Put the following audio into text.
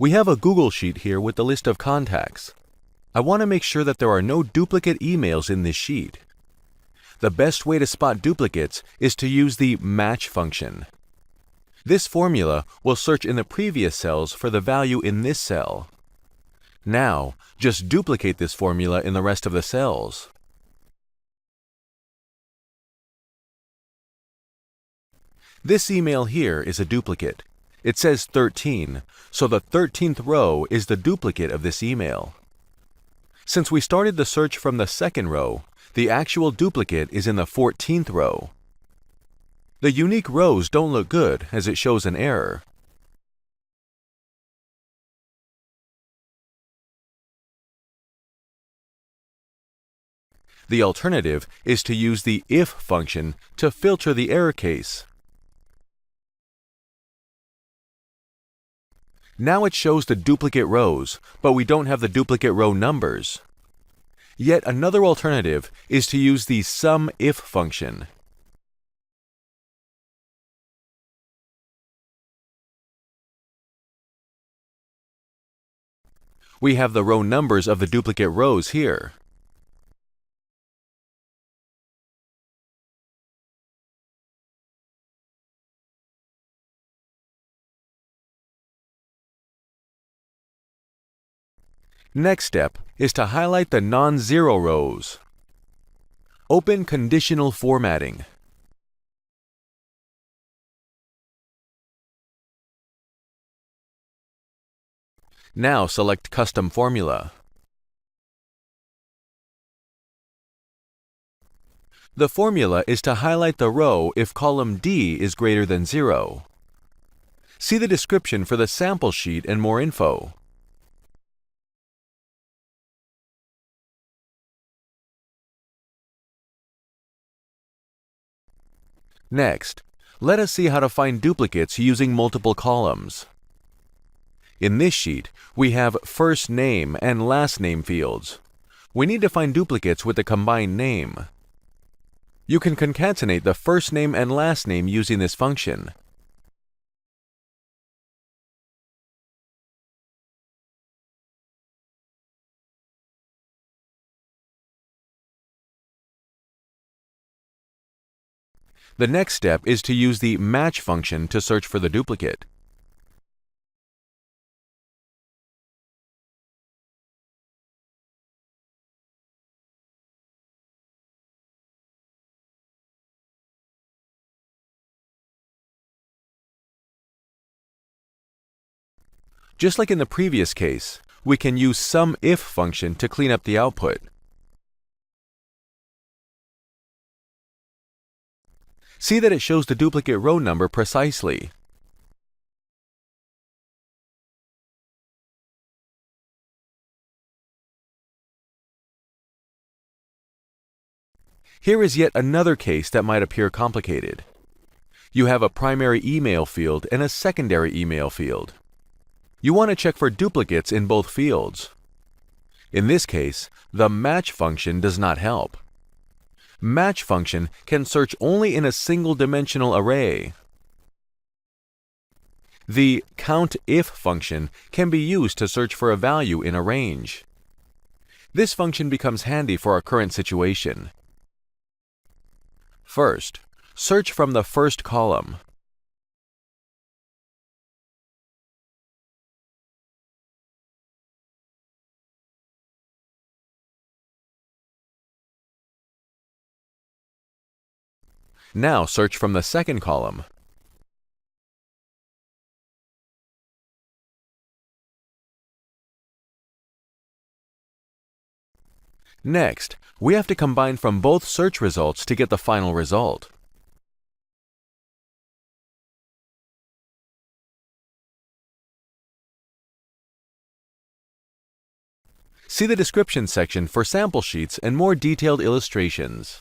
We have a Google Sheet here with the list of contacts. I want to make sure that there are no duplicate emails in this sheet. The best way to spot duplicates is to use the match function. This formula will search in the previous cells for the value in this cell. Now, just duplicate this formula in the rest of the cells. This email here is a duplicate. It says 13, so the 13th row is the duplicate of this email. Since we started the search from the second row, the actual duplicate is in the 14th row. The unique rows don't look good as it shows an error. The alternative is to use the if function to filter the error case. Now it shows the duplicate rows, but we don't have the duplicate row numbers. Yet another alternative is to use the SUMIF function. We have the row numbers of the duplicate rows here. Next step is to highlight the non-zero rows. Open Conditional Formatting. Now select Custom Formula. The formula is to highlight the row if column D is greater than 0. See the description for the sample sheet and more info. Next, let us see how to find duplicates using multiple columns. In this sheet, we have first name and last name fields. We need to find duplicates with the combined name. You can concatenate the first name and last name using this function. The next step is to use the match function to search for the duplicate. Just like in the previous case, we can use SUMIF function to clean up the output. See that it shows the duplicate row number precisely. Here is yet another case that might appear complicated. You have a primary email field and a secondary email field. You want to check for duplicates in both fields. In this case, the match function does not help. Match function can search only in a single-dimensional array. The COUNTIF function can be used to search for a value in a range. This function becomes handy for our current situation. First, search from the first column. Now search from the second column. Next, we have to combine from both search results to get the final result. See the description section for sample sheets and more detailed illustrations.